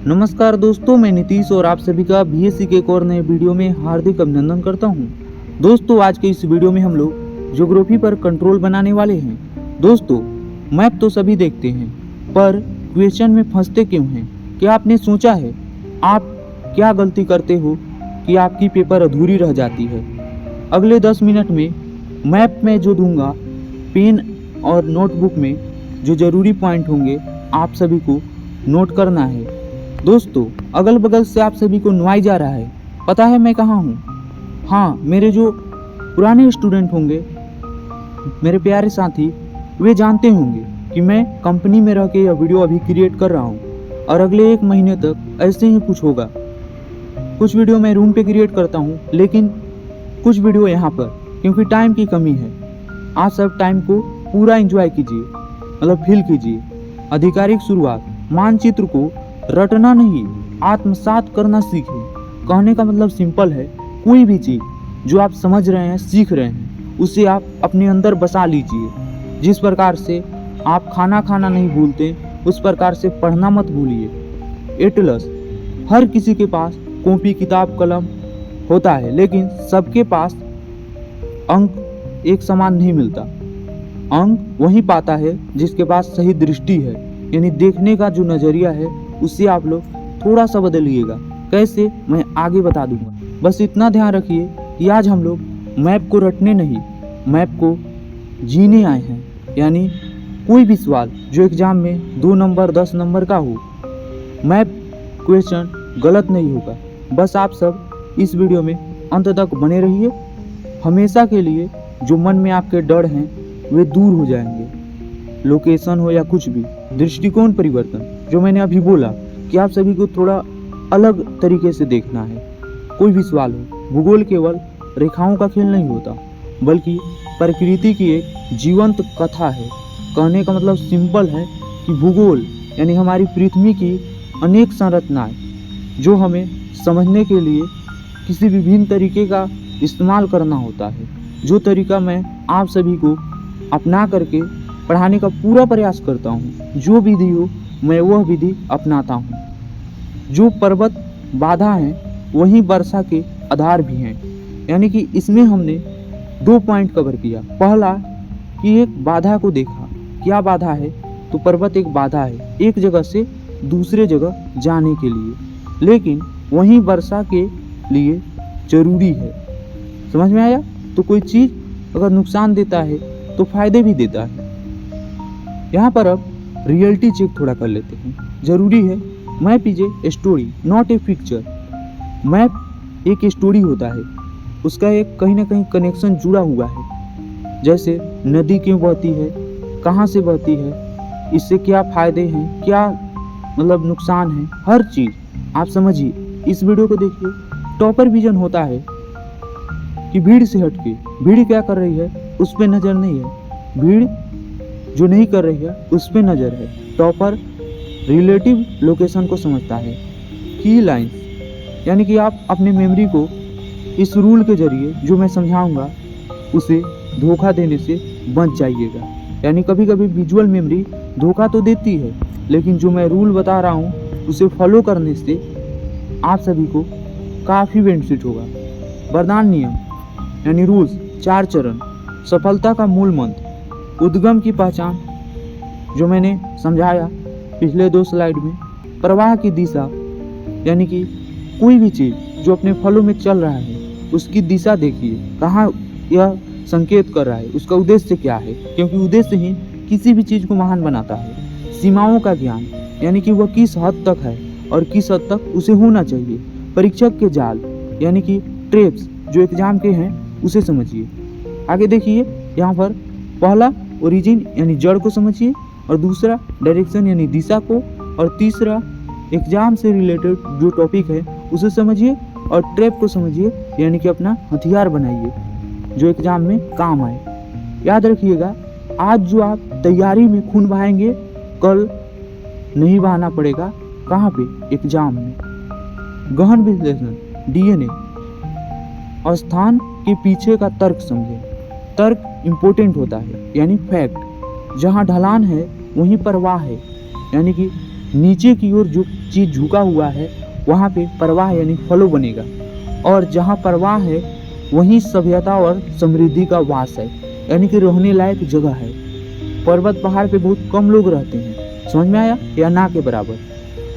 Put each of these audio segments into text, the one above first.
नमस्कार दोस्तों, मैं नीतीश और आप सभी का बीएससी के एक और नए वीडियो में हार्दिक अभिनंदन करता हूं। दोस्तों, आज के इस वीडियो में हम लोग ज्योग्राफी पर कंट्रोल बनाने वाले हैं। दोस्तों, मैप तो सभी देखते हैं, पर क्वेश्चन में फंसते क्यों हैं? क्या आपने सोचा है आप क्या गलती करते हो कि आपकी पेपर अधूरी रह जाती है? अगले 10 मिनट में मैप में जो दूंगा, पेन और नोटबुक में जो ज़रूरी पॉइंट होंगे आप सभी को नोट करना है। दोस्तों, अगल बगल से आप सभी को नुआई जा रहा है, पता है मैं कहाँ हूँ? हाँ, मेरे जो पुराने स्टूडेंट होंगे, मेरे प्यारे साथी, वे जानते होंगे कि मैं कंपनी में रह के यह वीडियो अभी क्रिएट कर रहा हूँ और अगले 1 महीने तक ऐसे ही कुछ होगा। कुछ वीडियो मैं रूम पे क्रिएट करता हूँ, लेकिन कुछ वीडियो यहाँ पर, क्योंकि टाइम की कमी है। आप सब टाइम को पूरा एंजॉय कीजिए, मतलब फील कीजिए। आधिकारिक शुरुआत, मानचित्र को रटना नहीं, आत्मसात करना सीखें। कहने का मतलब सिंपल है, कोई भी चीज़ जो आप समझ रहे हैं, सीख रहे हैं, उसे आप अपने अंदर बसा लीजिए। जिस प्रकार से आप खाना नहीं भूलते, उस प्रकार से पढ़ना मत भूलिए। एटलस, हर किसी के पास कॉपी किताब कलम होता है, लेकिन सबके पास अंक एक समान नहीं मिलता। अंक वही पाता है जिसके पास सही दृष्टि है, यानी देखने का जो नज़रिया है उससे आप लोग थोड़ा सा बदलिएगा। कैसे, मैं आगे बता दूंगा। बस इतना ध्यान रखिए कि आज हम लोग मैप को रटने नहीं, मैप को जीने आए हैं। यानी कोई भी सवाल जो एग्जाम में 2 नंबर 10 नंबर का हो, मैप क्वेश्चन गलत नहीं होगा। बस आप सब इस वीडियो में अंत तक बने रहिए। हमेशा के लिए जो मन में आपके डर हैं वे दूर हो जाएंगे। लोकेशन हो या कुछ भी, दृष्टिकोण परिवर्तन, जो मैंने अभी बोला कि आप सभी को थोड़ा अलग तरीके से देखना है। कोई भी सवाल हो, भूगोल केवल रेखाओं का खेल नहीं होता, बल्कि प्रकृति की एक जीवंत कथा है। कहने का मतलब सिंपल है कि भूगोल यानी हमारी पृथ्वी की अनेक संरचनाएं, जो हमें समझने के लिए किसी विभिन्न तरीके का इस्तेमाल करना होता है। जो तरीका मैं आप सभी को अपना करके पढ़ाने का पूरा प्रयास करता हूँ। जो विधि हो मैं वह विधि अपनाता हूँ। जो पर्वत बाधा हैं वहीं वर्षा के आधार भी हैं। यानी कि इसमें हमने 2 पॉइंट कवर किया। पहला कि एक बाधा को देखा, क्या बाधा है? तो पर्वत एक बाधा है एक जगह से दूसरे जगह जाने के लिए, लेकिन वहीं वर्षा के लिए जरूरी है। समझ में आया? तो कोई चीज़ अगर नुकसान देता है तो फायदे भी देता है। यहाँ पर अब रियलिटी चेक थोड़ा कर लेते हैं। जरूरी है map is a story not a picture. Map एक स्टोरी होता है, उसका एक कहीं ना कहीं कनेक्शन जुड़ा हुआ है। जैसे नदी क्यों बहती है, कहाँ से बहती है, इससे क्या फायदे हैं, क्या मतलब नुकसान है, हर चीज़ आप समझिए। इस वीडियो को देखिए। टॉपर विजन होता है कि भीड़ से हटके, भीड़ क्या कर रही है उस पर नज़र नहीं है, भीड़ जो नहीं कर रही है उस पर नज़र है। टॉपर रिलेटिव लोकेशन को समझता है। की लाइंस, यानी कि आप अपने मेमोरी को इस रूल के जरिए जो मैं समझाऊंगा उसे धोखा देने से बच जाइएगा। यानी कभी कभी विजुअल मेमोरी धोखा तो देती है, लेकिन जो मैं रूल बता रहा हूँ उसे फॉलो करने से आप सभी को काफ़ी बेनिफिट होगा। वरदान नियम यानी रूल्स, 4 चरण, सफलता का मूल मंत्र, उद्गम की पहचान जो मैंने समझाया पिछले 2 स्लाइड में, प्रवाह की दिशा, यानी कि कोई भी चीज़ जो अपने फलों में चल रहा है उसकी दिशा देखिए, कहाँ यह संकेत कर रहा है, उसका उद्देश्य क्या है, क्योंकि उद्देश्य ही किसी भी चीज़ को महान बनाता है। सीमाओं का ज्ञान, यानी कि वह किस हद तक है और किस हद तक उसे होना चाहिए। परीक्षक के जाल, यानी कि ट्रैप्स जो एग्जाम के हैं उसे समझिए। आगे देखिए, यहाँ पर पहला ओरिजिन यानी जड़ को समझिए, और दूसरा डायरेक्शन यानी दिशा को, और तीसरा एग्जाम से रिलेटेड जो टॉपिक है उसे समझिए, और ट्रैप को समझिए यानी कि अपना हथियार बनाइए जो एग्जाम में काम आए। याद रखिएगा, आज जो आप तैयारी में खून बहाएंगे कल नहीं बहाना पड़ेगा। कहाँ पे? एग्जाम में। गहन विश्लेषण, डीएनए, स्थान के पीछे का तर्क समझें। तर्क इम्पोर्टेंट होता है, यानी फैक्ट। जहाँ ढलान है वहीं प्रवाह है, यानी कि नीचे की ओर जो चीज़ झुका हुआ है वहाँ पे प्रवाह यानी फ्लो बनेगा, और जहाँ प्रवाह है वहीं सभ्यता और समृद्धि का वास है, यानी कि रहने लायक जगह है। पर्वत पहाड़ पे बहुत कम लोग रहते हैं, समझ में आया, या ना के बराबर।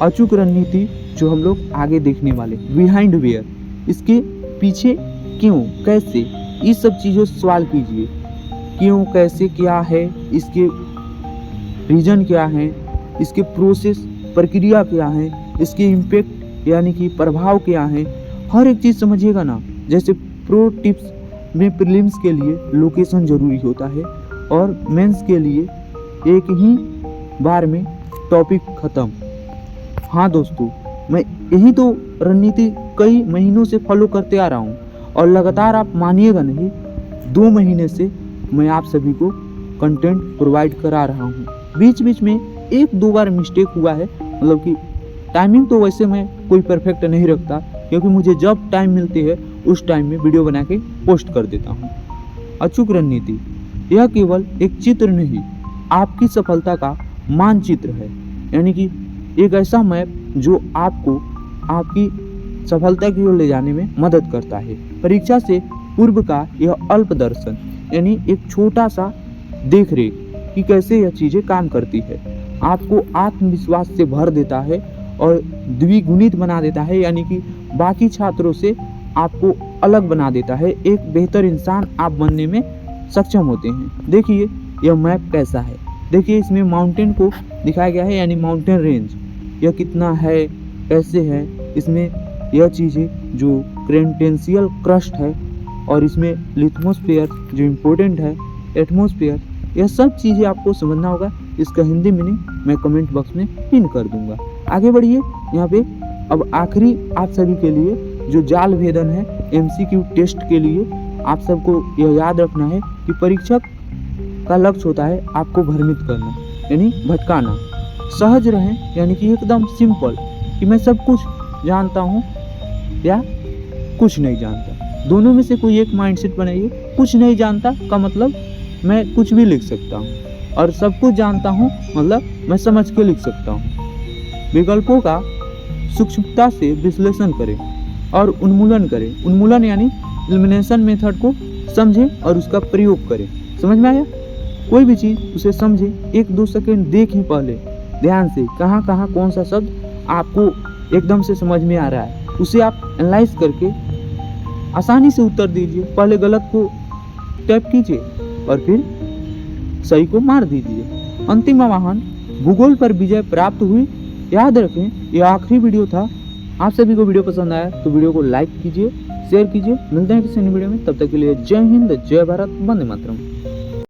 अचूक रणनीति जो हम लोग आगे देखने वाले, बिहाइंड वेयर, इसके पीछे क्यों, कैसे, इस सब चीज़ों से सवाल कीजिए। क्यों, कैसे, क्या है, इसके रीजन क्या है, इसके प्रोसेस, प्रक्रिया क्या है, इसके इम्पैक्ट यानी कि प्रभाव क्या है, हर एक चीज़ समझिएगा ना। जैसे प्रो टिप्स में प्रीलिम्स के लिए लोकेशन ज़रूरी होता है और मेंस के लिए एक ही बार में टॉपिक ख़त्म। हाँ दोस्तों, मैं यही तो रणनीति कई महीनों से फॉलो करते आ रहा हूँ, और लगातार आप मानिएगा नहीं, 2 महीने से मैं आप सभी को कंटेंट प्रोवाइड करा रहा हूँ। बीच बीच में 1-2 बार मिस्टेक हुआ है, मतलब कि टाइमिंग तो वैसे मैं कोई परफेक्ट नहीं रखता, क्योंकि मुझे जब टाइम मिलती है उस टाइम में वीडियो बना के पोस्ट कर देता हूँ। अचूक रणनीति यह केवल एक चित्र नहीं, आपकी सफलता का मानचित्र है, यानी कि एक ऐसा मैप जो आपको आपकी सफलता की ओर ले जाने में मदद करता है। परीक्षा से पूर्व का यह अल्प दर्शन, यानी एक छोटा सा देख रेख कि कैसे यह चीज़ें काम करती है, आपको आत्मविश्वास से भर देता है और द्विगुणित बना देता है, यानी कि बाकी छात्रों से आपको अलग बना देता है। एक बेहतर इंसान आप बनने में सक्षम होते हैं। देखिए यह मैप कैसा है, देखिए इसमें माउंटेन को दिखाया गया है, यानी माउंटेन रेंज, यह कितना है, कैसे है, इसमें यह चीज़ें जो क्रेटेंशियल क्रस्ट है, और इसमें लिथमोस्फेयर जो इम्पोर्टेंट है, एटमोस्फेयर, यह सब चीज़ें आपको समझना होगा। इसका हिंदी मीनिंग मैं कमेंट बॉक्स में पिन कर दूंगा। आगे बढ़िए, यहाँ पे अब आखिरी आप सभी के लिए जो जाल भेदन है MCQ टेस्ट के लिए, आप सबको यह याद रखना है कि परीक्षक का लक्ष्य होता है आपको भ्रमित करना, यानी भटकाना। सहज रहें, यानी कि एकदम सिंपल कि मैं सब कुछ जानता हूँ या कुछ नहीं जानता, दोनों में से कोई एक माइंडसेट बनाइए। कुछ नहीं जानता का मतलब मैं कुछ भी लिख सकता हूँ, और सब कुछ जानता हूँ मतलब मैं समझ के लिख सकता हूँ। विकल्पों का सूक्ष्मता से विश्लेषण करें और उन्मूलन करें। उन्मूलन यानी एलिमिनेशन मेथड को समझें और उसका प्रयोग करें। समझ में आया? कोई भी चीज़ उसे समझें, 1-2 सेकेंड देखें पहले ध्यान से, कहाँ कहाँ कौन सा शब्द आपको एकदम से समझ में आ रहा है, उसे आप एनालाइज करके आसानी से उत्तर दीजिए। पहले गलत को टैप कीजिए और फिर सही को मार दीजिए। अंतिम आह्वान, भूगोल पर विजय प्राप्त हुई। याद रखें यह आखिरी वीडियो था। आप सभी को वीडियो पसंद आया तो वीडियो को लाइक कीजिए, शेयर कीजिए। मिलते हैं किसी नई वीडियो में, तब तक के लिए जय हिंद, जय भारत, वंदे मातरम।